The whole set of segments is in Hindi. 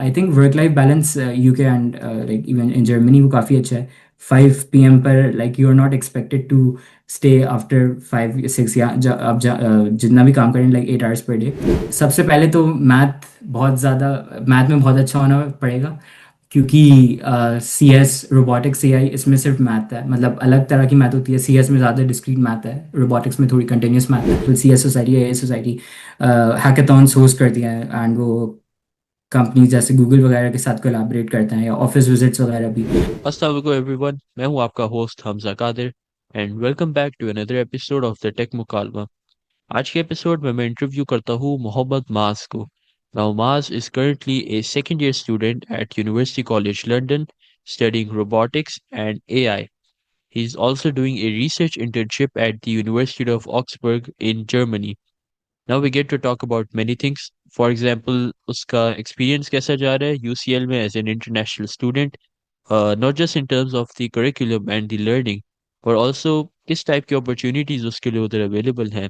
I think work life balance UK and like even in Germany वो काफ़ी अच्छा है। 5 PM पर like you are not expected to stay after 5 6 या आप जितना भी काम करें लाइक 8 hours पर डे। सबसे पहले तो मैथ में बहुत अच्छा होना पड़ेगा, क्योंकि सी एस रोबोटिक्स ए आई इसमें सिर्फ मैथ है, मतलब अलग तरह की मैथ होती है। सी एस में ज़्यादा डिस्क्रीट मैथ है, रोबोटिक्स में थोड़ी कंटिन्यूस मैथ है। तो सी एस सोसाइटी ए आई सोसाइटी हैकाथॉन्स होस्ट करती हैं एंड वो कंपनीज जैसे गूगल वगैरह के साथ कोलैबोरेट करते हैं, या ऑफिस विजिट्स वगैरह भी। अस्सलाम वालेकुम एवरीवन, मैं हूं आपका host Hamza Qadir and welcome back to another episode of the tech Mukalma. आज के एपिसोड में मैं इंटरव्यू करता हूं मोहम्मद माज को। नाउ माज is currently a second year student at University College London studying robotics and AI. He is also doing a research internship at the University of Augsburg in Germany. Now we get to talk about many things. For example, उसका experience कैसा जा रहा है UCL में as an international student, not just in terms of the curriculum and the learning, but also किस type की opportunities उसके लिए उधर available हैं.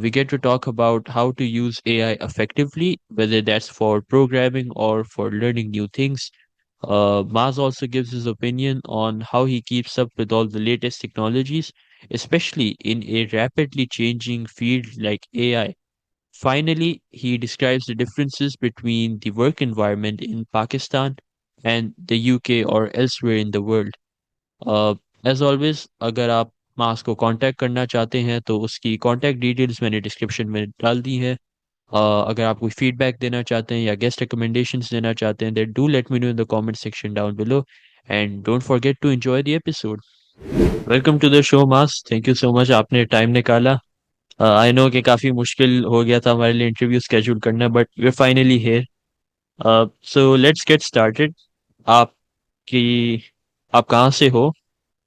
We get to talk about how to use AI effectively, whether that's for programming or for learning new things. Maz also gives his opinion on how he keeps up with all the latest technologies, especially in a rapidly changing field like AI. Finally, he describes the differences between the work environment in Pakistan and the UK or elsewhere in the world. Uh, as always, अगर आप मास को कांटेक्ट करना चाहते हैं तो उसकी कांटेक्ट डिटेल्स मैंने डिस्क्रिप्शन में डाल दी है। अगर आप कोई फीडबैक देना चाहते हैं या गेस्ट रिकमेंडेशंस देना चाहते हैं then do let me know in the comment section down below and don't forget to enjoy the episode. Welcome to the show Mas, thank you so much आपने टाइम निकाला। आई नो कि काफ़ी मुश्किल हो गया था हमारे लिए इंटरव्यू स्केड्यूल करना but we finally here. So let's get started. आपकी आप कहाँ से हो?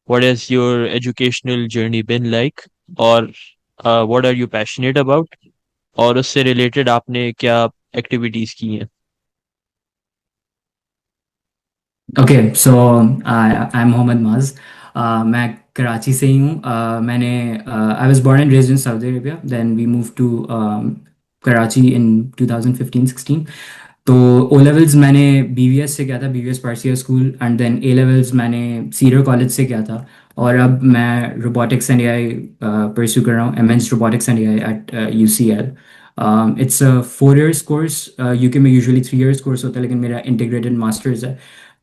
What is your educational journey been like? और what are you passionate about? और उससे रिलेटेड आपने क्या एक्टिविटीज की हैं? Okay, so I am Mohammad Maaz. मैं कराची से ही हूँ। मैंने I was born and raised in Saudi Arabia, then we move to Karachi in 2015-16। तो ओ लेवल्स मैंने BVS से किया था, BVS Parsia school, and then A levels मैंने सीडर कॉलेज से किया था। और अब मैं रोबोटिक्स एंड एआई परस्यू कर रहा हूँ, MS robotics and AI at UCL। It's a 4 years कोर्स। यूके में यूजुअली 3 years कोर्स होता है, लेकिन मेरा इंटीग्रेटेड मास्टर्स है,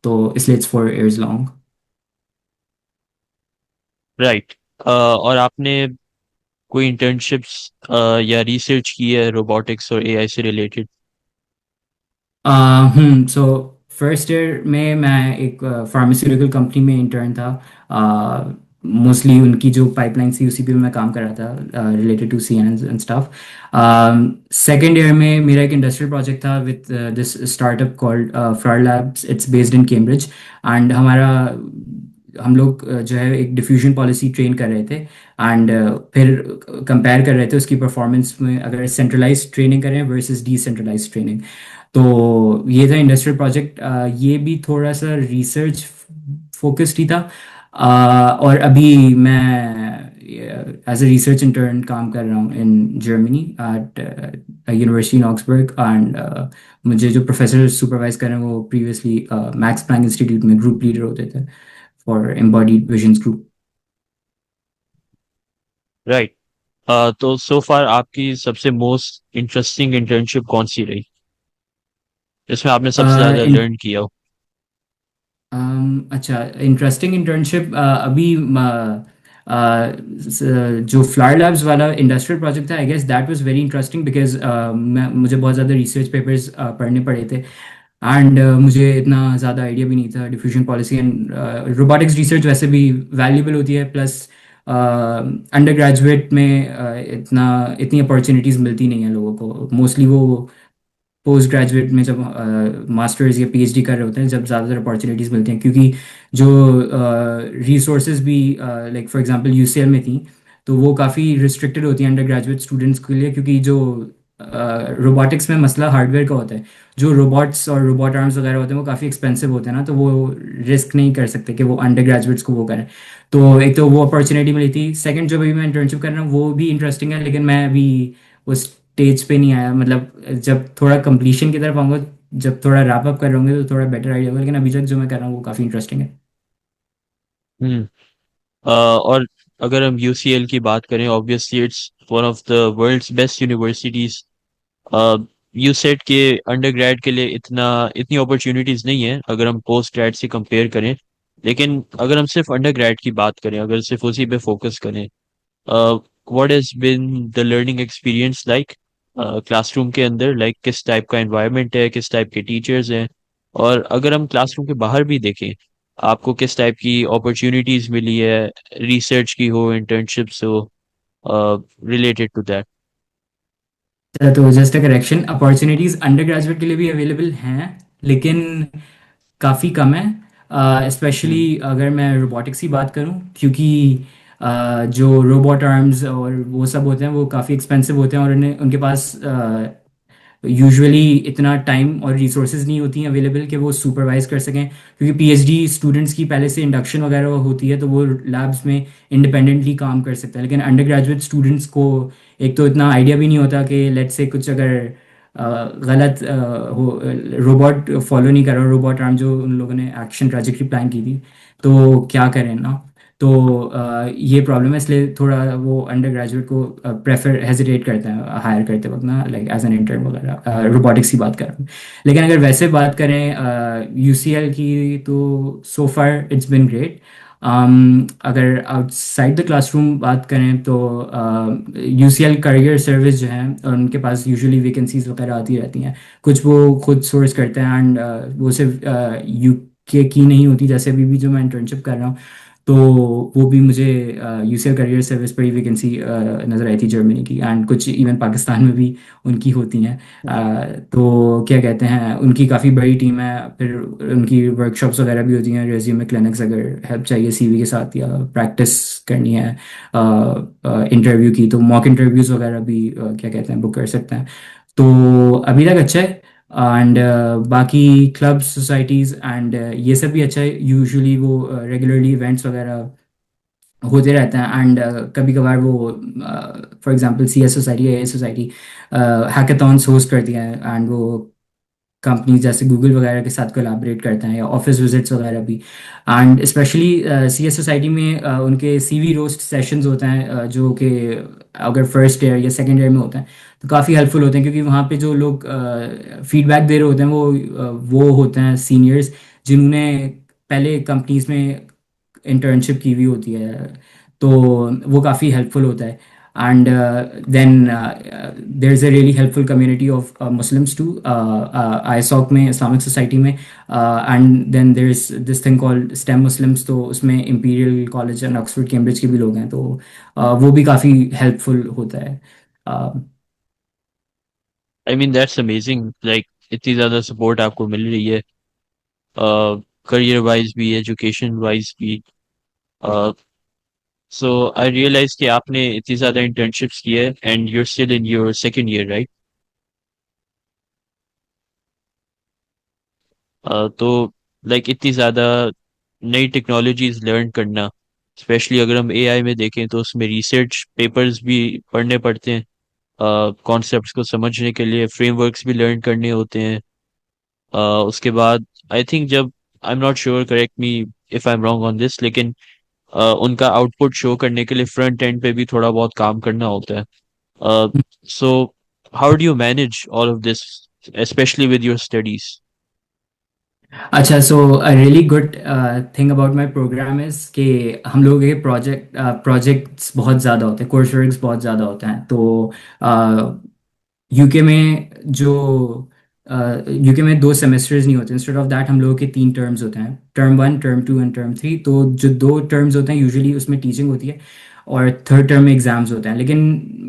तो इसलिए इट्स 4 years लॉन्ग। राइट। और आपने कोई इंटर्नशिप्स या रिसर्च की है रोबोटिक्स और एआई से रिलेटेड? सो फर्स्ट ईयर में मैं एक फार्मास्यूटिकल कंपनी में इंटर्न था। मोस्टली उनकी जो पाइपलाइन थी उसी पे मैं काम कर रहा था, related to C and stuff. Second year में मेरा एक इंडस्ट्रियल प्रोजेक्ट था with this startup called Flower Labs. It's based in Cambridge, and हम लोग जो है एक डिफ्यूजन पॉलिसी ट्रेन कर रहे थे, एंड फिर कंपेयर कर रहे थे उसकी परफॉर्मेंस में, अगर सेंट्रलाइज ट्रेनिंग करें वर्सेस डिसेंट्रलाइज ट्रेनिंग। तो ये था इंडस्ट्रियल प्रोजेक्ट। ये भी थोड़ा सा रिसर्च फोकस्ड ही था। और अभी मैं एज ए रिसर्च इंटर्न काम कर रहा हूँ in Germany at university in Augsburg, and मुझे जो प्रोफेसर सुपरवाइज कर रहे हैं वो प्रीवियसली मैक्स प्लैंक इंस्टीट्यूट में ग्रुप लीडर होते थे for embodied visions group. Right. तो सो फार आपकी सबसे मोस्ट इंटरेस्टिंग इंटर्नशिप कौन सी रही जिसमें आपने सबसे ज्यादा लर्न किया हो? अच्छा, इंटरेस्टिंग इंटर्नशिप अभी जो फ्लावर लैब्स वाला इंडस्ट्रियल प्रोजेक्ट था, I guess that was very interesting because मुझे बहुत ज़्यादा रिसर्च पेपर्स पढ़ने पड़े थे, एंड मुझे इतना ज़्यादा आइडिया भी नहीं था diffusion policy and robotics research वैसे भी वैल्यूबल होती है। प्लस अंडर ग्रेजुएट में इतनी अपॉर्चुनिटीज़ मिलती नहीं है लोगों को, मोस्टली वो पोस्ट ग्रेजुएट में जब मास्टर्स या PhD कर रहे होते हैं जब ज़्यादातर अपॉर्चुनिटीज़ मिलती हैं, क्योंकि जो रिसोर्सेज भी लाइक फॉर एग्जांपल UCL में थी, तो वो काफ़ी रिस्ट्रिक्टेड होती हैं अंडर ग्रेजुएट स्टूडेंट्स के लिए, क्योंकि जो रोबोटिक्स में मसला हार्डवेयर का होता है। जो रोबोट्स और रोबोट आर्म्स वगैरह होते हैं वो काफ़ी एक्सपेंसिव होते हैं ना, तो वो रिस्क नहीं कर सकते कि वो अंडर ग्रेजुएट्स को वो करें। तो एक तो वो अपॉर्चुनिटी मिली थी। सेकंड जो अभी मैं इंटर्नशिप कर रहा हूँ वो भी इंटरेस्टिंग है, लेकिन मैं अभी उस स्टेज पे नहीं आया, मतलब जब थोड़ा कंप्लीशन की तरफ आऊँगा जब थोड़ा रैप अप कर रहे होंगे तो थोड़ा बेटर आइडिया होगा, लेकिन अभी तक जो मैं कर रहा हूँ वो काफ़ी इंटरेस्टिंग है। हम्म। और अगर हम यूसीएल की बात करें, obviously it's one of the world's best universities. यूसेट के अंडरग्रेड के लिए इतनी अपॉर्चुनिटीज नहीं है अगर हम पोस्ट ग्रेड से कंपेयर करें। लेकिन अगर हम सिर्फ अंडरग्रेड की बात करें, अगर सिर्फ उसी पे फोकस करें, what has been the learning experience like classroom के अंदर, लाइक किस टाइप का एनवायरनमेंट है, किस टाइप के टीचर्स हैं? और अगर हम क्लासरूम के बाहर भी देखें, आपको किस टाइप की अपॉर्चुनिटीज मिली है, रिसर्च की हो, इंटर्नशिप्स हो, रिलेटेड टू दैट? तो just a correction, opportunities under graduate के लिए भी अवेलेबल हैं, लेकिन काफ़ी कम है, स्पेशली हम्म। अगर मैं रोबोटिक्स की बात करूं, क्योंकि जो रोबोट आर्म्स और वो सब होते हैं वो काफ़ी एक्सपेंसिव होते हैं, और उन्हें उनके पास यूजुअली इतना टाइम और रिसोर्सेज नहीं होती हैं अवेलेबल कि वो सुपरवाइज कर सकें, क्योंकि पीएचडी स्टूडेंट्स की पहले से इंडक्शन वगैरह होती है तो वो लैब्स में इंडिपेंडेंटली काम कर सकते हैं, लेकिन अंडर ग्रेजुएट स्टूडेंट्स को एक तो इतना आइडिया भी नहीं होता कि लेट्स से कुछ अगर गलत हो, रोबोट फॉलो नहीं कर रहा, रोबोट आर्म जो उन लोगों ने एक्शन ट्रैजेक्टरी प्लान की थी, तो क्या करें ना। तो ये प्रॉब्लम है, इसलिए थोड़ा वो अंडर ग्रेजुएट को प्रेफर हेजिटेट करते हैं हायर करते वक्त ना, लाइक एज एन इंटर्न वगैरह, रोबोटिक्स की बात कर रहा हूँ। लेकिन अगर वैसे बात करें यूसीएल की, तो so far it's been great. अगर आउटसाइड द क्लासरूम बात करें तो यूसीएल करियर सर्विस जो है उनके पास यूजुअली वैकेंसीज वगैरह आती रहती हैं। कुछ वो खुद सोर्स करते हैं, एंड वो सिर्फ यूके की नहीं होती, जैसे अभी भी जो मैं इंटर्नशिप कर रहा हूँ, तो वो भी मुझे यूसीएल करियर सर्विस पर ही वैकेंसी नज़र आई थी जर्मनी की, एंड कुछ इवन पाकिस्तान में भी उनकी होती हैं। तो क्या कहते हैं, उनकी काफ़ी बड़ी टीम है, फिर उनकी वर्कशॉप्स वगैरह भी होती हैं, रेज्यूमे क्लिनिक्स अगर हेल्प चाहिए सीवी के साथ या प्रैक्टिस करनी है इंटरव्यू की, तो मॉक इंटरव्यूज़ वगैरह भी क्या कहते हैं बुक कर सकते हैं। तो अभी तक अच्छा है। एंड बाकी क्लब सोसाइटीज़ एंड ये सब भी अच्छा है, यूजुअली वो रेगुलरली इवेंट्स वगैरह होते रहते हैं, एंड कभी कभार वो फॉर एग्जांपल सीएस सोसाइटी या ए सोसाइटी हैकाथॉन्स होस्ट करती हैं, एंड वो कंपनीज जैसे गूगल वगैरह के साथ कोलैबोरेट करते हैं, या ऑफिस विजिट्स वगैरह भी। एंड स्पेशली सीएस सोसाइटी में उनके सीवी रोस्ट सेशंस होते हैं, जो कि अगर फर्स्ट ईयर या सेकंड ईयर में होते हैं तो काफ़ी हेल्पफुल होते हैं, क्योंकि वहाँ पे जो लोग फीडबैक दे रहे होते हैं वो होते हैं सीनियर्स, जिन्होंने पहले कंपनीज में इंटर्नशिप की हुई होती है, तो वो काफ़ी हेल्पफुल होता है। And then there is a really helpful community of Muslims to ISoc में, इस्लामिक सोसाइटी में, and then there is this thing called STEM Muslims, तो उसमें Imperial College and Oxford Cambridge के भी लोग हैं, तो वो भी काफ़ी हेल्पफुल होता है। uh, I mean that's amazing, like इतनी ज्यादा सपोर्ट आपको मिल रही है, करियर वाइज भी, एजुकेशन वाइज भी। सो आई रियलाइज कि आपने इतनी ज्यादा इंटर्नशिप्स की है and you're still in your second year, right? तो लाइक इतनी ज्यादा नई टेक्नोलॉजीज लर्न करना, स्पेशली अगर हम एआई में देखें तो उसमें रिसर्च पेपर्स भी पढ़ने पड़ते हैं, कॉन्सेप्ट्स को समझने के लिए फ्रेमवर्क्स भी लर्न करने होते हैं। उसके बाद आई थिंक जब, I am not sure, correct me if I am wrong on this, लेकिन उनका आउटपुट शो करने के लिए फ्रंट एंड पे भी थोड़ा बहुत काम करना होता है। So how do you manage all of this, specially with your studies? अच्छा, so a really good thing about my program is कि हम लोगों के प्रोजेक्ट्स बहुत ज़्यादा होते हैं, कोर्स वर्क्स बहुत ज़्यादा होते हैं, तो यूके में जो यूके में 2 सेमेस्टर्स नहीं होते, इंस्टेड ऑफ दैट हम लोगों के 3 टर्म्स होते हैं, टर्म 1, टर्म 2 एंड टर्म 3। तो जो 2 टर्म्स होते हैं यूजुअली उसमें टीचिंग होती है, और थर्ड टर्म में एग्ज़ाम्स होते हैं, लेकिन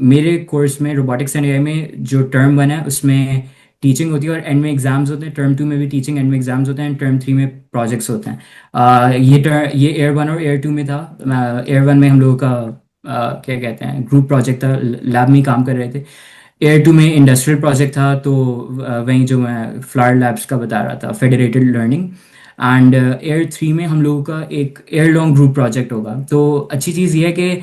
मेरे कोर्स में रोबोटिक्स एंड एआई में जो टर्म 1 है उसमें टीचिंग होती है और एंड में एग्जाम्स होते हैं, टर्म 2 में भी टीचिंग, एंड में एग्जाम्स होते हैं, एंड टर्म 3 में प्रोजेक्ट्स होते हैं। ये एयर 1 और एयर 2 में था। एयर 1 में हम लोगों का क्या कहते हैं ग्रुप प्रोजेक्ट था, लैब में ही काम कर रहे थे। एयर 2 में इंडस्ट्रियल प्रोजेक्ट था, तो वहीं जो मैं फ्लावर लैब्स का बता रहा था, फेडरेटेड लर्निंग। एंड एयर 3 में हम लोगों का एक एयर लॉन्ग ग्रुप प्रोजेक्ट होगा। तो अच्छी चीज़ ये है कि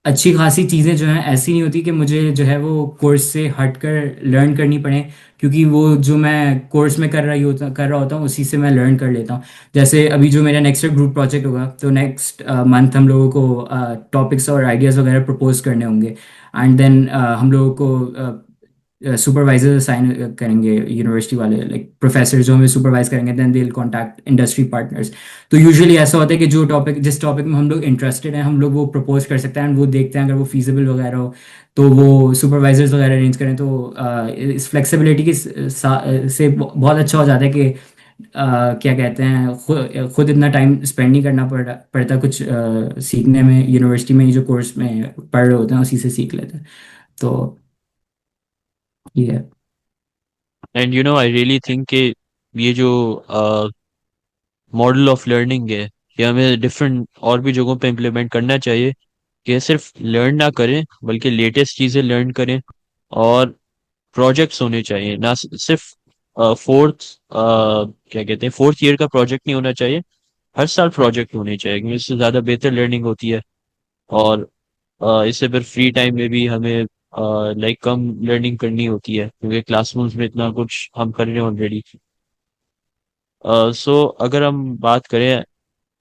अच्छी खासी चीज़ें जो हैं ऐसी नहीं होती कि मुझे जो है वो कोर्स से हट कर लर्न करनी पड़े, क्योंकि वो जो मैं कोर्स में कर रहा होता हूँ उसी से मैं लर्न कर लेता हूँ। जैसे अभी जो मेरा नेक्स्ट ग्रुप प्रोजेक्ट होगा, तो नेक्स्ट मंथ हम लोगों को टॉपिक्स और आइडियाज़ वगैरह प्रपोज करने होंगे। एंड देन हम लोगों को सुपरवाइजर असाइन करेंगे यूनिवर्सिटी वाले, लाइक प्रोफेसर जो हमें सुपरवाइज करेंगे, then they will contact industry partners. तो यूजुअली ऐसा होता है कि जिस टॉपिक में हम लोग इंटरेस्टेड हैं, हम लोग वो प्रपोज कर सकते हैं एंड वो देखते हैं, अगर वो फीजिबल वगैरह हो तो वो सुपरवाइजर्स वगैरह अरेंज करें। तो इस फ्लेक्सिबिलिटी से बहुत अच्छा हो जाता है कि क्या कहते हैं, खुद इतना टाइम स्पेंड नहीं करना पड़ता कुछ सीखने में। यूनिवर्सिटी में ही जो कोर्स में पढ़ रहे होते हैं उसी से सीख लेते हैं। तो ये है। एंड आई रियली थिंक कि ये जो मॉडल ऑफ लर्निंग है, ये हमें डिफरेंट और भी जगहों पे इम्प्लीमेंट करना चाहिए, कि सिर्फ लर्न ना करें बल्कि लेटेस्ट चीजें लर्न करें। और प्रोजेक्ट्स होने चाहिए, ना सिर्फ फोर्थ क्या कहते हैं, फोर्थ ईयर का प्रोजेक्ट नहीं होना चाहिए, हर साल प्रोजेक्ट होने चाहिए, क्योंकि इससे ज़्यादा बेहतर लर्निंग होती है। और इससे फिर फ्री टाइम में भी हमें लाइक कम लर्निंग करनी होती है, क्योंकि क्लासरूम्स में इतना कुछ हम कर रहे हैं ऑलरेडी। सो अगर हम बात करें,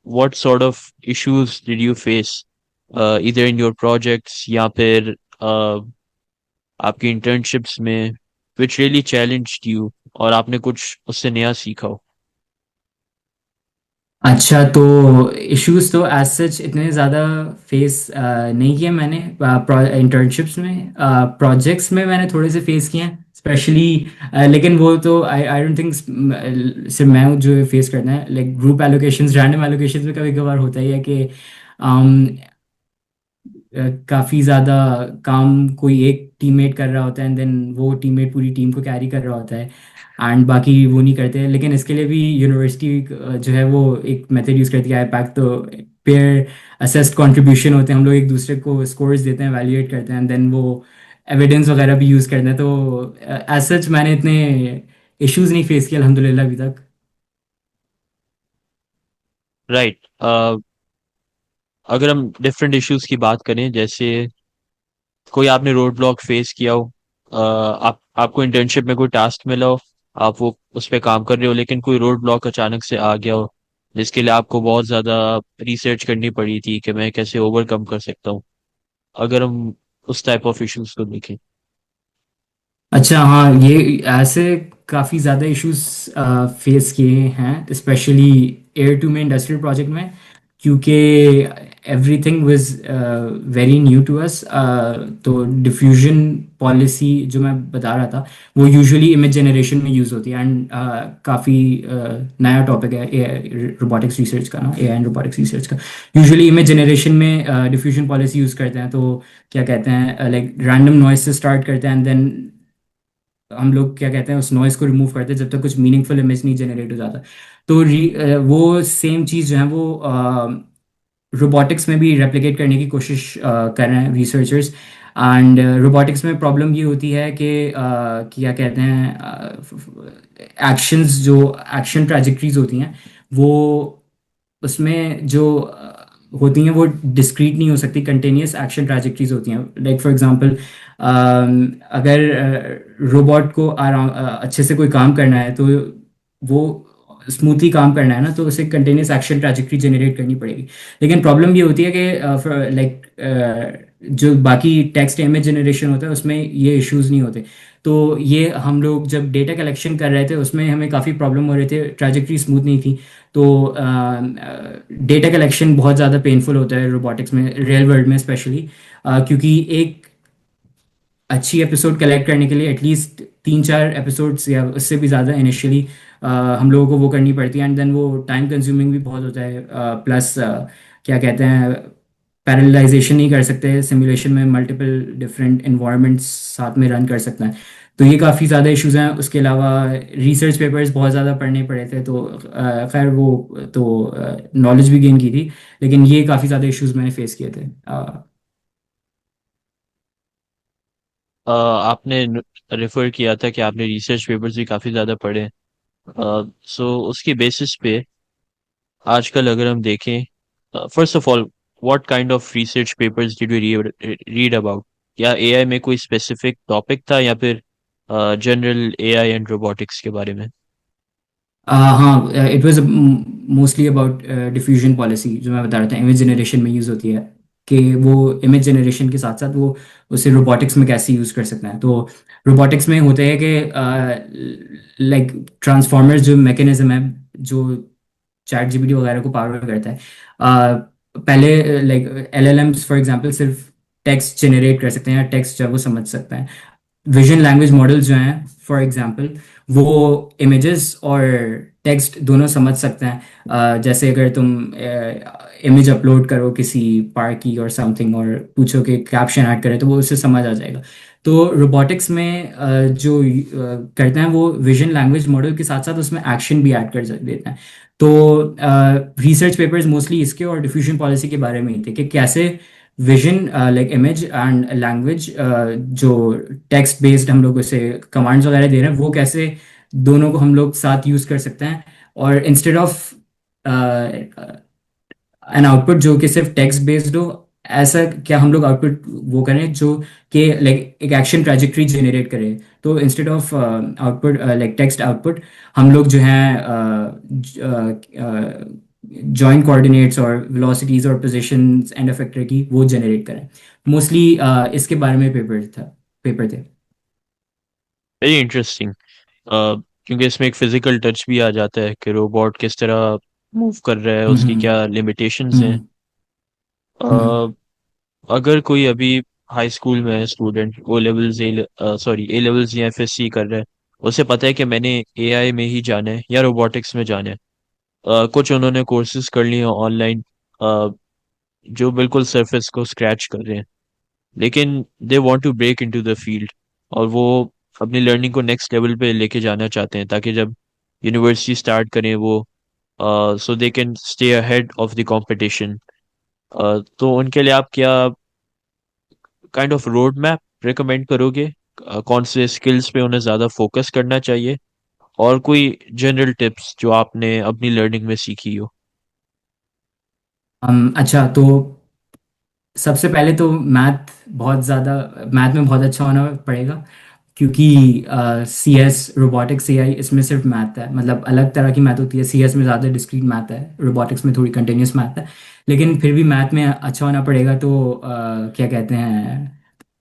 what sort of issues did you face इधर इन योर प्रोजेक्ट्स या फिर आपकी इंटर्नशिप्स में, विच रियली चैलेंज्ड यू और आपने कुछ उससे नया सीखा हो? अच्छा, तो इश्यूज तो एज सच इतने ज़्यादा फेस नहीं किए मैंने इंटर्नशिप्स में। प्रोजेक्ट्स में मैंने थोड़े से फेस किए हैं स्पेशली। लेकिन वो तो आई आई डोंट थिंक सिर्फ मैं हूँ जो फेस करना है। Like group allocations, random allocations में कभी कभार होता ही है कि काफ़ी ज़्यादा काम कोई एक टीममेट कर रहा होता है, एंड देन वो टीममेट पूरी टीम को कैरी कर रहा होता है एंड बाकी वो नहीं करते हैं। लेकिन इसके लिए भी यूनिवर्सिटी जो है वो एक मेथड यूज़ करती है, आईपैक। तो पेयर असेस्ड कंट्रीब्यूशन होते हैं, हम लोग एक दूसरे को स्कोर्स देते हैं, वैल्यूएट करते हैं, एंड देन वो एविडेंस वगैरह भी यूज़ करते हैं। तो एज सच मैंने इतने इश्यूज नहीं फेस किए अल्हम्दुलिल्लाह अभी तक। राइट। अगर हम डिफरेंट इश्यूज की बात करें, जैसे कोई आपने रोड ब्लॉक फेस किया हो, आपको इंटर्नशिप में कोई टास्क मिला हो, आप वो उस पर काम कर रहे हो, लेकिन कोई रोड ब्लॉक अचानक से आ गया हो, जिसके लिए आपको बहुत ज्यादा रिसर्च करनी पड़ी थी कि मैं कैसे ओवरकम कर सकता हूँ, अगर हम उस टाइप ऑफ इश्यूज को देखें। अच्छा, हाँ, ये ऐसे काफ़ी ज़्यादा इश्यूज फेस किए हैं, स्पेशली एयर टू में इंडस्ट्रियल प्रोजेक्ट में, क्योंकि everything was very new to us. तो डिफ्यूजन पॉलिसी जो मैं बता रहा था, वो यूजुअली इमेज जनरेशन में यूज़ होती है, एंड काफ़ी नया टॉपिक है ए रोबोटिक्स रिसर्च का ना, ए एंड रोबोटिक्स रिसर्च का। यूजुअली इमेज जनरेशन में डिफ्यूजन पॉलिसी यूज़ करते हैं। तो क्या कहते हैं, लाइक रैंडम नॉइज से स्टार्ट करते हैं, एंड देन हम लोग क्या कहते हैं उस नॉइस को रिमूव करते हैं जब तक कुछ मीनिंगफुल इमेज नहीं जनरेट हो जाता। तो वो सेम चीज़ जो है वो रोबोटिक्स में भी रेप्लिकेट करने की कोशिश कर रहे हैं रिसर्चर्स। एंड रोबोटिक्स में प्रॉब्लम ये होती है कि क्या कहते हैं, एक्शंस जो एक्शन ट्रैजेक्टरीज होती हैं, वो उसमें जो होती हैं वो डिस्क्रीट नहीं हो सकती, कंटिन्यूस एक्शन ट्रैजेक्टरीज होती हैं। लाइक फॉर एग्जांपल, अगर रोबोट को आराम अच्छे से कोई काम करना है, तो वो स्मूथली काम करना है ना, तो उसे कंटिन्यूस एक्शन ट्रैजेक्टरी जनरेट करनी पड़ेगी। लेकिन प्रॉब्लम ये होती है कि लाइक जो बाकी टेक्स्ट इमेज जनरेशन होता है उसमें ये इश्यूज नहीं होते। तो ये हम लोग जब डेटा कलेक्शन कर रहे थे उसमें हमें काफ़ी प्रॉब्लम हो रही थी, ट्रैजेक्टरी स्मूथ नहीं थी। तो डेटा कलेक्शन बहुत ज़्यादा पेनफुल होता है रोबोटिक्स में, रियल वर्ल्ड में स्पेशली, क्योंकि एक अच्छी एपिसोड कलेक्ट करने के लिए एटलीस्ट 3-4 एपिसोड्स या उससे भी ज़्यादा इनिशियली हम लोगों को वो करनी पड़ती है, एंड देन वो टाइम कंज्यूमिंग भी बहुत होता है। प्लस क्या कहते हैं, पैरेललाइजेशन नहीं कर सकते सिमुलेशन में, मल्टीपल डिफरेंट इन्वायरमेंट्स साथ में रन कर सकते हैं। तो ये काफ़ी ज़्यादा इश्यूज हैं। उसके अलावा रिसर्च पेपर्स बहुत ज़्यादा पढ़ने पड़े थे, तो खैर वो तो नॉलेज भी गेन की थी, लेकिन ये काफ़ी ज़्यादा इश्यूज मैंने फेस किए थे। आपने रेफर किया था कि आपने रिसर्च पेपर्स भी काफी ज्यादा पढ़े। सो उसके बेसिस पे आजकल अगर हम देखें, first of all what kind of research papers did you read about? क्या एआई में कोई स्पेसिफिक टॉपिक था या फिर जनरल एआई एंड रोबोटिक्स के बारे में? हाँ, it was mostly about diffusion policy, जो मैं बता रहा था इमेज जनरेशन में यूज़ होती है, कि वो इमेज जनरेशन के साथ साथ वो उसे रोबोटिक्स में कैसे यूज़ कर सकते हैं। तो रोबोटिक्स में होते हैं कि लाइक ट्रांसफॉर्मर्स जो मैकेनिज्म है, जो चैट जीपीटी वगैरह को पावर करता है। पहले लाइक एलएलएम्स फॉर एग्जांपल सिर्फ टेक्स्ट जनरेट कर सकते हैं या टेक्स्ट जो है वो समझ सकते हैं। विजन लैंग्वेज मॉडल्स जो हैं फॉर एग्जांपल, वो इमेजेस और टेक्स्ट दोनों समझ सकते हैं। जैसे अगर तुम इमेज अपलोड करो किसी पार्क की और समथिंग और पूछो कि कैप्शन ऐड करे, तो वो उससे समझ आ जाएगा। तो रोबोटिक्स में जो करते हैं वो विजन लैंग्वेज मॉडल के साथ साथ उसमें एक्शन भी ऐड कर देते हैं। तो रिसर्च पेपर्स मोस्टली इसके और डिफ्यूजन पॉलिसी के बारे में ही थे, कि कैसे vision like image and language, जो टेक्स्ट बेस्ड हम लोग उसे कमांड्स वगैरह दे रहे हैं, वो कैसे दोनों को हम लोग साथ यूज कर सकते हैं। और इंस्टेड ऑफ एन आउटपुट जो कि सिर्फ टेक्स्ट बेस्ड हो, ऐसा क्या हम लोग आउटपुट वो करें जो कि लाइक एक एक्शन ट्रैजेक्टरी जनरेट करे। तो instead of output like text output, हम लोग जो है जॉइंट कोऑर्डिनेट्स और वेलोसिटीज और पोजीशंस एंड इफेक्टर की वो जनरेट करें। मोस्टली इसके बारे में पेपर थे। Very interesting. क्योंकि इसमें एक फिजिकल टच भी आ जाता है कि रोबोट किस तरह मूव कर रहा है, उसकी हम्म। क्या लिमिटेशंस हैं। हम्म। हम्म। अ, अगर कोई अभी हाई स्कूल में है student, O levels sorry A levels या एफएससी कर रहा है, उसे पता है कि मैंने एआई में ही जाना है या रोबोटिक्स में जाना है। कुछ उन्होंने कोर्सेज कर लिए ऑनलाइन जो बिल्कुल सरफेस को स्क्रैच कर रहे हैं, लेकिन they want to break into the field, और वो अपनी लर्निंग को नेक्स्ट लेवल पे लेके जाना चाहते हैं ताकि जब यूनिवर्सिटी स्टार्ट करें वो so they can stay ahead of the competition. तो उनके लिए आप क्या kind of road map recommend करोगे? कौन से स्किल्स पे उन्हें ज्यादा फोकस करना चाहिए, और कोई जनरल टिप्स जो आपने अपनी लर्निंग में सीखी हो? अच्छा, तो सबसे पहले तो मैथ में बहुत अच्छा होना पड़ेगा, क्योंकि सी एस रोबोटिक्स ए आई इसमें सिर्फ मैथ है। मतलब अलग तरह की मैथ होती है, सी एस में ज़्यादा डिस्क्रीट मैथ है, रोबोटिक्स में थोड़ी कंटिन्यूस मैथ है। लेकिन फिर भी मैथ में अच्छा होना पड़ेगा। तो क्या कहते हैं,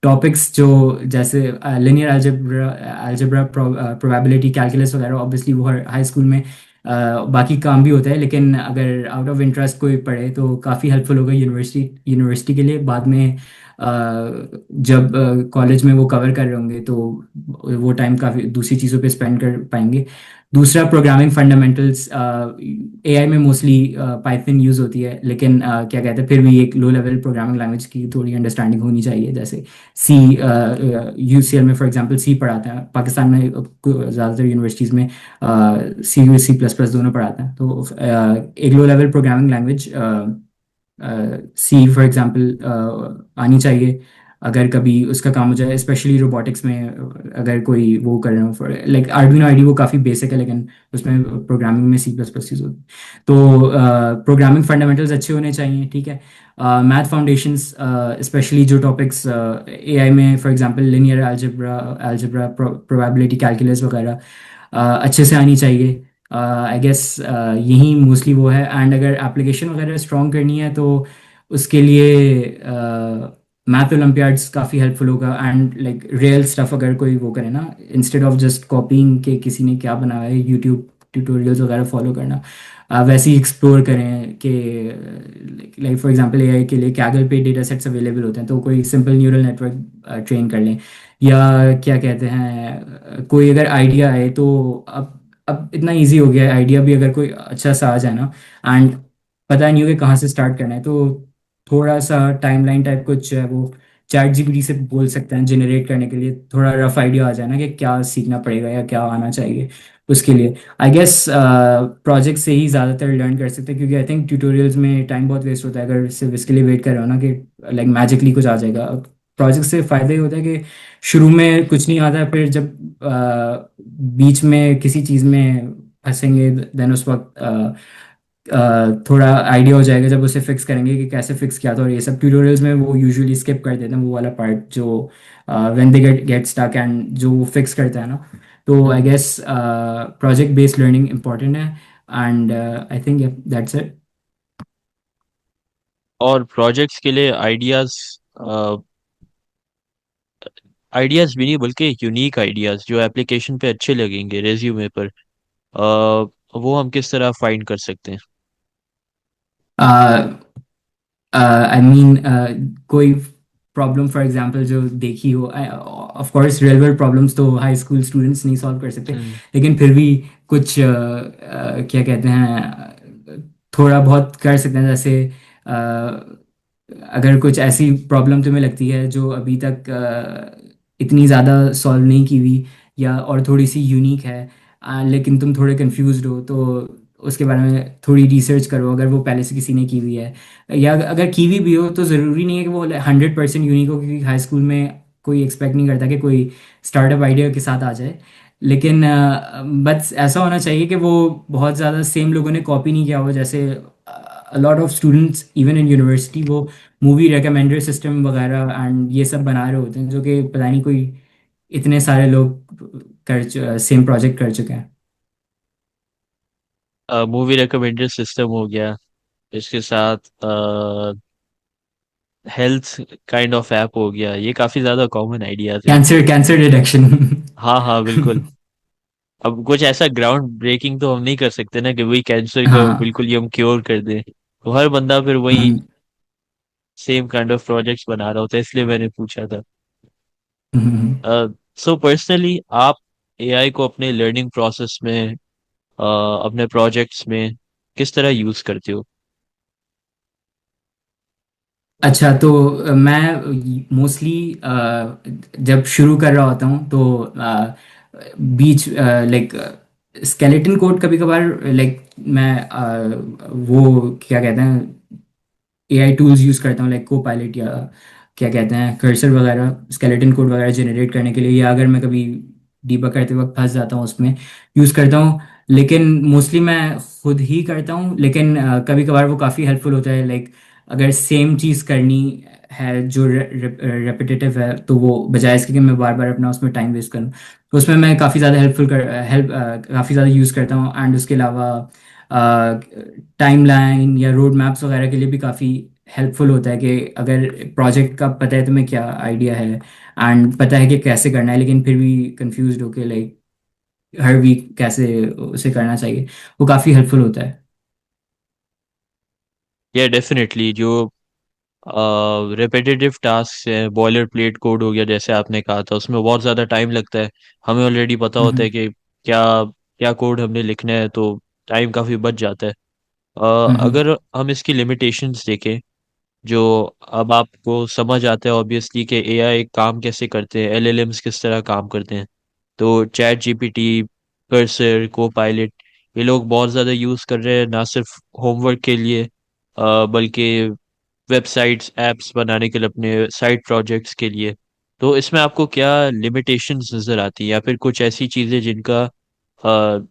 टॉपिक्स जो जैसे linear algebra algebra probability calculus वगैरह, ऑब्वियसली वो हर हाई स्कूल में बाकी काम भी होता है, लेकिन अगर आउट ऑफ इंटरेस्ट कोई पढ़े तो काफ़ी हेल्पफुल होगा यूनिवर्सिटी के लिए बाद में। जब कॉलेज में वो कवर कर रहे होंगे तो वो टाइम काफ़ी दूसरी चीज़ों पे स्पेंड कर पाएंगे। दूसरा, प्रोग्रामिंग फंडामेंटल्स। एआई में मोस्टली पाइथन यूज़ होती है, लेकिन क्या कहते हैं, फिर भी एक लो लेवल प्रोग्रामिंग लैंग्वेज की थोड़ी अंडरस्टैंडिंग होनी चाहिए। जैसे सी, यूसीएल में फॉर एग्जांपल सी पढ़ाते हैं, पाकिस्तान में ज़्यादातर यूनिवर्सिटीज़ में सी सी प्लस प्लस दोनों पढ़ाते हैं। तो एक low level programming language C for example आनी चाहिए, अगर कभी उसका काम हो जाए, स्पेशली रोबोटिक्स में। अगर कोई वो कर रहे हो लाइक आर्डुइनो आईडी, वो काफ़ी बेसिक है, लेकिन उसमें प्रोग्रामिंग में सी प्लस प्लस यूज़ होती है। तो प्रोग्रामिंग फंडामेंटल्स अच्छे होने चाहिए, ठीक है। मैथ फाउंडेशंस, स्पेशली जो टॉपिक्स एआई में for example linear algebra algebra probability calculus वगैरह अच्छे से आनी चाहिए। आई गेस यही मोस्टली वो है। एंड अगर एप्लीकेशन वगैरह स्ट्रॉन्ग करनी है तो उसके लिए मैथ ओलंपियाड्स काफ़ी हेल्पफुल होगा। एंड लाइक रियल स्टफ अगर कोई वो करे ना, इंस्टेड ऑफ जस्ट कॉपिंग के किसी ने क्या बनाया है, यूट्यूब ट्यूटोरियल्स वगैरह फॉलो करना, वैसे ही एक्सप्लोर करें कि लाइक फॉर एग्जांपल एआई के लिए कैगल पे डेटा सेट्स अवेलेबल होते हैं, तो कोई सिंपल न्यूरल नेटवर्क ट्रेन कर लें। या क्या कहते हैं, कोई अगर आइडिया है तो अब इतना इजी हो गया है, आइडिया भी अगर कोई अच्छा सा आ जाए ना, एंड पता नहीं हो कि कहाँ से स्टार्ट करना है, तो थोड़ा सा टाइमलाइन टाइप कुछ है वो चैट जीपीटी से बोल सकते हैं जनरेट करने के लिए, थोड़ा रफ आइडिया आ जाए ना कि क्या सीखना पड़ेगा या क्या आना चाहिए उसके लिए। आई गेस प्रोजेक्ट से ही ज़्यादातर लर्न कर सकते हैं, क्योंकि आई थिंक ट्यूटोरियल्स में टाइम बहुत वेस्ट होता है अगर सिर्फ इसके लिए वेट कर रहे हो ना कि लाइक मैजिकली कुछ आ जाएगा। प्रोजेक्ट से फ़ायदा ये होता है कि शुरू में कुछ नहीं आता है, फिर जब बीच में किसी चीज़ में फंसेंगे, देन उस वक्त थोड़ा आइडिया हो जाएगा जब उसे फिक्स करेंगे कि कैसे फिक्स किया था। और ये सब ट्यूटोरियल्स में वो यूजुअली स्किप कर देते हैं वो वाला पार्ट जो when they get stuck and जो वो फिक्स करता है ना। तो I hmm. Guess project based learning important है। And I think that's it. और प्रोजेक्ट्स के लिए आइडियाज, आइडियाज भी नहीं बल्कि यूनिक आइडियाज जो एप्लीकेशन पे अच्छे लगेंगे रेज्यूमे पर, वो हम किस तरह फाइंड कर सकते हैं? आई मीन कोई प्रॉब्लम फॉर एग्जांपल जो देखी हो। Of course real world problems तो हाई स्कूल स्टूडेंट्स नहीं सॉल्व कर सकते, हम्म। लेकिन फिर भी कुछ क्या कहते हैं, थोड़ा बहुत कर सकते हैं। जैसे अगर कुछ ऐसी प्रॉब्लम तुम्हें लगती है जो अभी तक इतनी ज़्यादा सॉल्व नहीं की हुई या और थोड़ी सी यूनिक है, लेकिन तुम थोड़े कंफ्यूज्ड हो, तो उसके बारे में थोड़ी रिसर्च करो अगर वो पहले से किसी ने की हुई है। या अगर की हुई भी हो तो ज़रूरी नहीं है कि वो 100% यूनिक हो, क्योंकि हाई स्कूल में कोई एक्सपेक्ट नहीं करता कि कोई स्टार्टअप आइडिया के साथ आ जाए। लेकिन बस ऐसा होना चाहिए कि वो बहुत ज़्यादा सेम लोगों ने कॉपी नहीं किया हो। जैसे a lot of students even in university वो मूवी रिकमेंडर सिस्टम वगैरह एंड ये सब बना रहे होते हैं, जो कि पता नहीं कोई इतने सारे लोग कर सेम प्रोजेक्ट कर चुके हैं। मूवी रिकमेंडर सिस्टम हो गया, इसके साथ हेल्थ काइंड ऑफ ऐप हो गया, ये काफी ज्यादा कॉमन आइडियाज हैं। Cancer cancer detection. हाँ हाँ बिल्कुल। अब कुछ ऐसा ग्राउंड ब्रेकिंग तो हम नहीं कर सकते ना कि वही कैंसर को हाँ। बिल्कुल ही हम क्योर कर दें। तो हर बंदा फिर वही हम्म, सेम काइंड ऑफ प्रोजेक्ट्स बना रहा होता है, इसलिए मैंने पूछा था। हम्म। सो पर्सनली आप एआई को अपने लर्निंग प्रोसेस में, अपने प्रोजेक्ट्स में किस तरह यूज करते हो? अच्छा, तो मैं मोस्टली जब शुरू कर रहा होता हूँ तो बीच लाइक स्केलेटन कोड कभी कभार, लाइक मैं वो क्या कहते हैं, एआई टूल्स यूज़ करता हूँ लाइक को पायलट या क्या कहते हैं कर्सर वगैरह, स्केलेटन कोड वगैरह जनरेट करने के लिए। या अगर मैं कभी डीबग करते वक्त फंस जाता हूँ उसमें यूज़ करता हूँ। लेकिन मोस्टली मैं खुद ही करता हूँ, लेकिन कभी कभार वो काफ़ी हेल्पफुल होता है। लाइक अगर सेम चीज़ करनी है जो रेपिटेटिव है, तो वो बजाय इसके कि मैं बार बार अपना उसमें टाइम वेस्ट करूँ, तो उसमें मैं काफ़ी ज़्यादा काफ़ी ज़्यादा यूज़ करता हूँ। एंड उसके अलावा टाइमलाइन या रोड मैप्स वगैरह के लिए भी काफ़ी हेल्पफुल होता है कि अगर प्रोजेक्ट का पता है तुम्हें क्या आइडिया है एंड पता है कि कैसे करना है, लेकिन फिर भी कंफ्यूज होके लाइक हर वीक कैसे उसे करना चाहिए, वो काफ़ी हेल्पफुल होता है। या डेफिनेटली जो रिपीटेटिव टास्क है, बॉयलर प्लेट कोड हो गया जैसे आपने कहा था, उसमें बहुत ज़्यादा टाइम लगता है। हमें ऑलरेडी पता होता हम्म। है कि क्या क्या कोड हमने लिखना है, तो टाइम काफ़ी बच जाता है। हम्म। अगर हम इसकी लिमिटेशंस देखें, जो अब आपको समझ आता है ऑब्वियसली कि एआई काम कैसे करते हैं, एलएलएम्स किस तरह काम करते हैं, तो चैट जीपीटी, कर्सर, को पायलट, ये लोग बहुत ज़्यादा यूज़ कर रहे हैं ना सिर्फ होमवर्क के लिए, बल्कि वेबसाइट्स एप्स बनाने के लिए, अपने साइड प्रोजेक्ट्स के लिए। तो इसमें आपको क्या लिमिटेशंस नज़र आती हैं, या फिर कुछ ऐसी चीज़ें जिनका अ,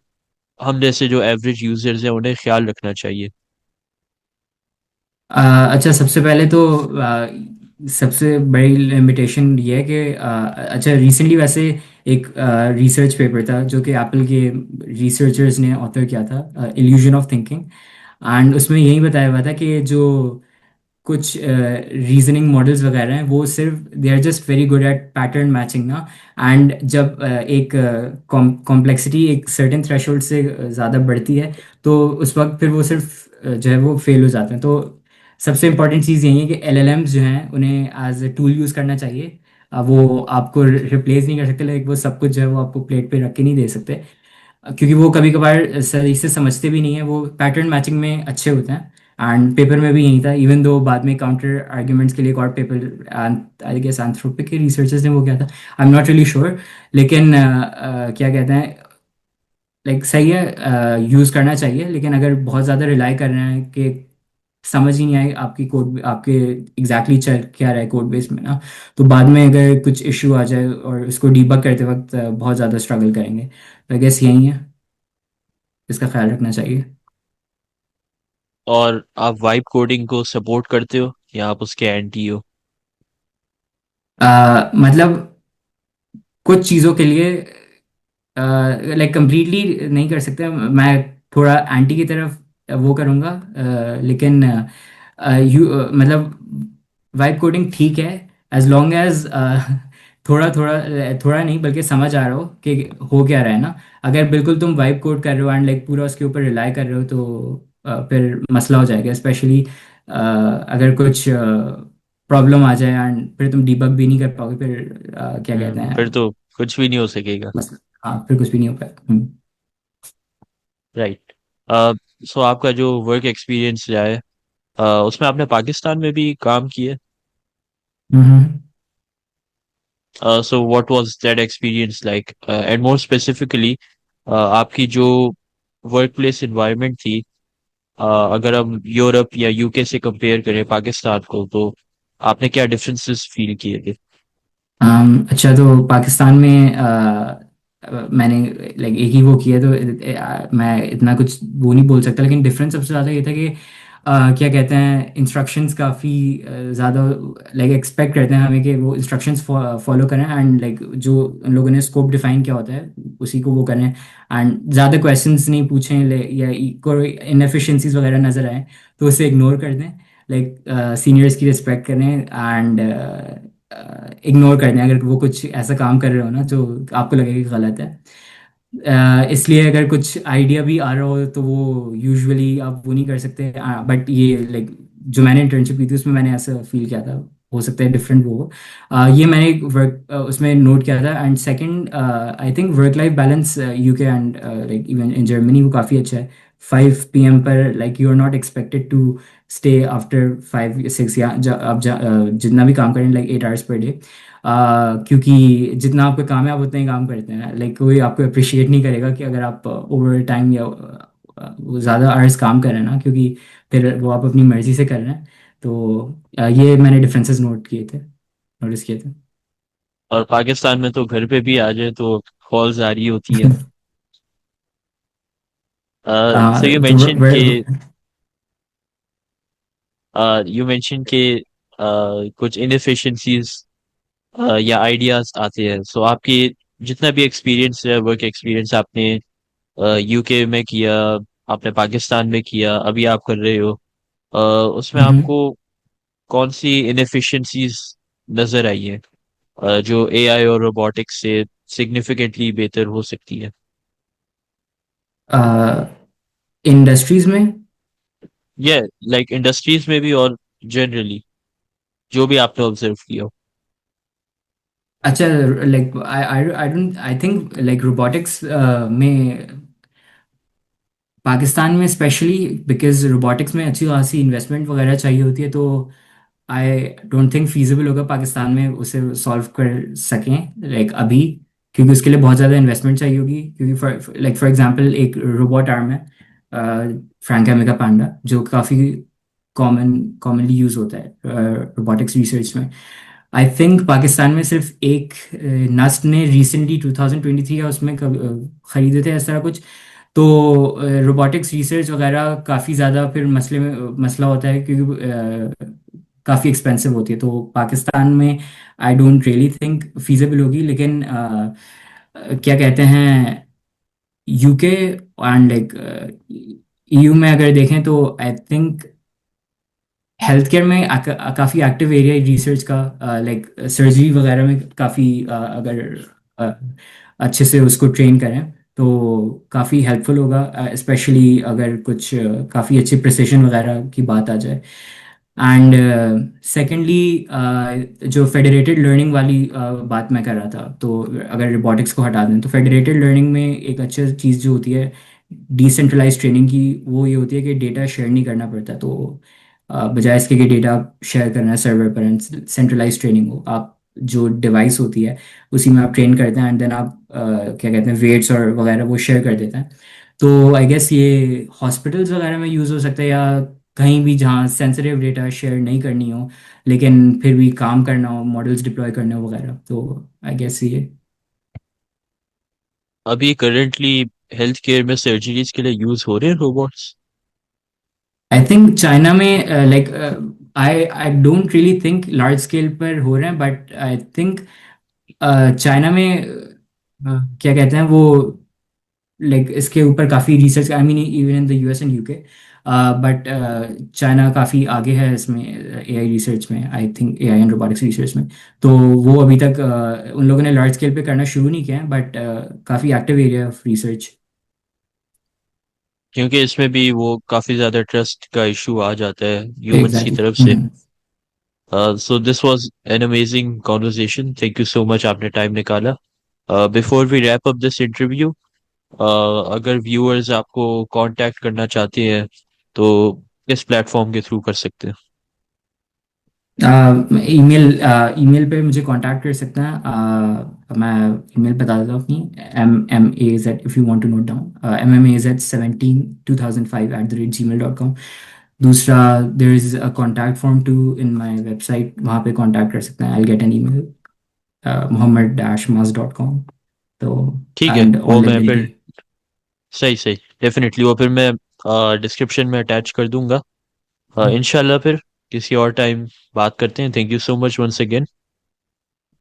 हम जैसे जो एवरेज यूजर्स हैं उन्हें ख्याल रखना चाहिए? अच्छा, सबसे पहले तो सबसे बड़ी लिमिटेशन ये है कि अच्छा रिसेंटली वैसे एक रिसर्च पेपर था जो कि एप्पल के रिसर्चर्स ने ऑथर किया था, इल्यूजन ऑफ थिंकिंग। एंड उसमें यही बताया हुआ था कि जो कुछ रीजनिंग मॉडल्स वगैरह हैं वो सिर्फ they are just very good at pattern matching ना। एंड जब एक कॉम्प्लेक्सिटी एक सर्टेन थ्रेशोल्ड से ज़्यादा बढ़ती है, तो उस वक्त फिर वो सिर्फ जो है वो फेल हो जाते हैं। तो सबसे इम्पॉर्टेंट चीज़ यही है कि एलएलएम्स जो हैं उन्हें एज ए टूल यूज़ करना चाहिए। वो आपको रिप्लेस नहीं कर सकते, लेकिन वो सब कुछ जो है वो आपको प्लेट पे रख के नहीं दे सकते, क्योंकि वो कभी कभार सही से समझते भी नहीं है। वो पैटर्न मैचिंग में अच्छे होते हैं। एंड पेपर में भी यही था, इवन दो बाद में काउंटर आर्ग्यूमेंट्स के लिए एक और पेपर आई गेस एंथ्रोपिक के रिसर्चर्स ने वो किया था, I am not really sure. लेकिन क्या कहते हैं, लाइक सही है, यूज़ करना चाहिए। लेकिन अगर बहुत ज़्यादा रिलाई कर रहे हैं कि समझ ही नहीं आए आपकी कोड आपके एग्जैक्टली चल क्या रहा है कोड बेस में ना, तो बाद में अगर कुछ इशू आ जाए और इसको डीबग करते वक्त बहुत ज़्यादा स्ट्रगल करेंगे। तो आई गेस यही है, इसका ख्याल रखना चाहिए। और आप वाइब कोडिंग को सपोर्ट करते हो या आप उसके एंटी हो? मतलब कुछ चीज़ों के लिए लाइक कंप्लीटली नहीं कर सकते, मैं थोड़ा एंटी की तरफ वो करूँगा। लेकिन मतलब वाइब कोडिंग ठीक है, एज लॉन्ग एज थोड़ा थोड़ा थोड़ा नहीं बल्कि समझ आ रहा हो कि हो क्या रहा है ना। अगर बिल्कुल तुम वाइब कोड कर रहे हो एंड लाइक पूरा उसके ऊपर रिलाई कर रहे हो तो फिर मसला हो जाएगा, स्पेशली अगर कुछ प्रॉब्लम आ जाए एंड फिर तुम डीबग भी नहीं कर पाओगे, फिर क्या कहते फिर हैं, तो कुछ भी नहीं हो सकेगा। मसला। हाँ, फिर कुछ भी नहीं हो पाएगा। राइट। सो आपका जो वर्क एक्सपीरियंस रहा है, उसमें आपने पाकिस्तान में भी काम किया? Hmm. So what was that experience like, and more specifically आपकी जो वर्क प्लेस इन्वायरमेंट थी, अगर हम यूरोप या यूके से कंपेयर करें पाकिस्तान को, तो आपने क्या डिफरेंसेस फील किए थे? अच्छा, तो पाकिस्तान में मैंने लाइक एक ही वो किया, तो मैं इतना कुछ वो नहीं बोल सकता, लेकिन डिफरेंस सबसे ज़्यादा ये था कि क्या कहते हैं, इंस्ट्रक्शंस काफ़ी ज़्यादा लाइक एक्सपेक्ट करते हैं हमें कि वो इंस्ट्रक्शंस फॉलो करें, एंड लाइक जो उन लोगों ने स्कोप डिफाइन किया होता है उसी को वो करें, एंड ज़्यादा क्वेश्चंस नहीं पूछें या कोई इनएफिशिएंसीज वगैरह नज़र आए तो उसे इग्नोर कर दें। लाइक सीनियर्स की रिस्पेक्ट करें एंड इग्नोर कर दें अगर वो कुछ ऐसा काम कर रहे हो ना जो आपको लगे कि गलत है। इसलिए अगर कुछ आइडिया भी आ रहा हो तो वो यूजुअली आप वो नहीं कर सकते, बट ये लाइक जो मैंने इंटर्नशिप की थी उसमें मैंने ऐसा फील किया था। हो सकता है डिफरेंट वो हो। ये मैंने वर्क उसमें नोट किया था। And second, I think work life balance UK and like even in Germany वो काफ़ी अच्छा है। 5 PM पर like you are not expected to stay after 5 6, या जितना भी काम करें लाइक 8 hours पर डे। क्योंकि जितना आपका काम है आप उतना ही काम करते हैं, लाइक कोई आपको अप्रिशिएट नहीं करेगा कि अगर आप ओवर टाइम या वो ज़्यादा आवर्स काम कर रहे हैं ना, क्योंकि फिर वो आप अपनी मर्जी से कर रहे हैं। तो ये मैंने डिफरेंसेस नोट किए थे, नोटिस किए थे। और पाकिस्तान में तो घर पे भी आ जाए तो कॉल्स आ रही होती है। सो तो यू मेंशन के कुछ इनएफिशिएंसीज या आइडियाज आते हैं। सो आपकी जितना भी एक्सपीरियंस है, वर्क एक्सपीरियंस, आपने यूके में किया, आपने पाकिस्तान में किया, अभी आप कर रहे हो, अ, उसमें आपको कौन सी इनएफिशिएंसीज नजर आई है जो एआई और रोबोटिक्स से सिग्निफिकेंटली बेहतर हो सकती है? इंडस्ट्रीज में। ये लाइक इंडस्ट्रीज में भी और जनरली जो भी आपने ऑब्जर्व किया हो। अच्छा, like I don't I think like robotics में पाकिस्तान में स्पेशली बिकॉज रोबोटिक्स में अच्छी खासी इन्वेस्टमेंट वगैरह चाहिए होती है, तो आई डोंट थिंक फीजिबल होगा पाकिस्तान में उसे सॉल्व कर सकें लाइक अभी, क्योंकि उसके लिए बहुत ज़्यादा इन्वेस्टमेंट चाहिए होगी। क्योंकि लाइक फॉर एग्जांपल एक रोबोट आर्म है, फ्रैंक अमेगा पांडा, जो काफ़ी कॉमनली यूज़ होता है रोबोटिक्स रिसर्च में। आई थिंक पाकिस्तान में सिर्फ एक नस्ट ने रिसेंटली 2023 या उसमें खरीदे थे इस तरह कुछ। तो रोबोटिक्स रिसर्च वगैरह काफ़ी ज़्यादा फिर मसले में मसला होता है, क्योंकि काफ़ी एक्सपेंसिव होती है, तो पाकिस्तान में I don't really think feasible होगी। लेकिन क्या कहते हैं, यूके एंड लाइक ईयू में अगर देखें तो आई थिंक हेल्थ केयर में काफ़ी एक्टिव एरिया रिसर्च का, लाइक सर्जरी वगैरह में काफ़ी अगर अ, अच्छे से उसको ट्रेन करें तो काफ़ी हेल्पफुल होगा, स्पेशली अगर कुछ काफ़ी अच्छी प्रिसिशन वगैरह की बात आ जाए। एंड सेकेंडली, जो फेडरेटेड लर्निंग वाली बात मैं कर रहा था, तो अगर रोबोटिक्स को हटा दें तो फेडरेटेड लर्निंग में एक अच्छी चीज़ जो होती है डिसेंट्रलाइज ट्रेनिंग की, वो ये होती है कि डेटा शेयर नहीं करना पड़ता। तो बजाय इसके कि डेटा शेयर करना है सर्वर पर एंड सेंट्रलाइज ट्रेनिंग हो, आप जो डिवाइस होती है उसी में आप ट्रेन करते हैं एंड देन आप क्या कहते हैं वेट्स और वगैरह वो शेयर कर देते हैं। तो आई गेस ये हॉस्पिटल्स वगैरह में यूज़ हो सकता है, या कहीं भी जहाँ सेंसिटिव डेटा शेयर नहीं करनी हो लेकिन फिर भी काम करना हो, मॉडल्स डिप्लॉय करने हो वगैरह, तो आई गेस ये। अभी करंटली हेल्थ केयर में सर्जरीज के लिए यूज हो रहे हैं रोबोट्स? आई थिंक चाइना में like I I don't really think large scale पर हो रहे हैं, बट आई थिंक चाइना में क्या कहते हैं वो, लाइक इसके ऊपर काफ़ी research, I mean even in the US and UK, but China काफ़ी आगे है इसमें एआई रिसर्च में, I think AI and robotics research में। तो वो अभी तक उन लोगों ने लार्ज स्केल पे करना शुरू नहीं किया है, बट काफ़ी एक्टिव एरिया ऑफ रिसर्च। क्योंकि इसमें भी वो काफी ज्यादा ट्रस्ट का इशू आ जाता है ह्यूमंस की तरफ से। Exactly. So this was an amazing conversation, thank you so much, आपने टाइम निकाला। Before we wrap up this interview, अगर व्यूअर्स आपको कांटेक्ट करना चाहते हैं तो किस प्लेटफॉर्म के थ्रू कर सकते हैं? ईमेल, ईमेल पे मुझे कांटेक्ट कर सकते हैं। मैं ईमेल बता देता हूँ अपनी, MMA Z, if you want to note down, MMAZ17 2005 @gmail.com। दूसरा, there is a contact form to in my website, वहाँ पे कॉन्टैक्ट कर सकते हैं। I get an email, mohammed-mas.com। तो ठीक है, एंड वो ऑन मैं लिंक्डइन फिर भी। सही सही, डेफिनेटली वो फिर मैं डिस्क्रिप्शन में अटैच कर दूंगा। इंशाल्लाह फिर किसी और टाइम बात करते हैं। Thank you so much once again.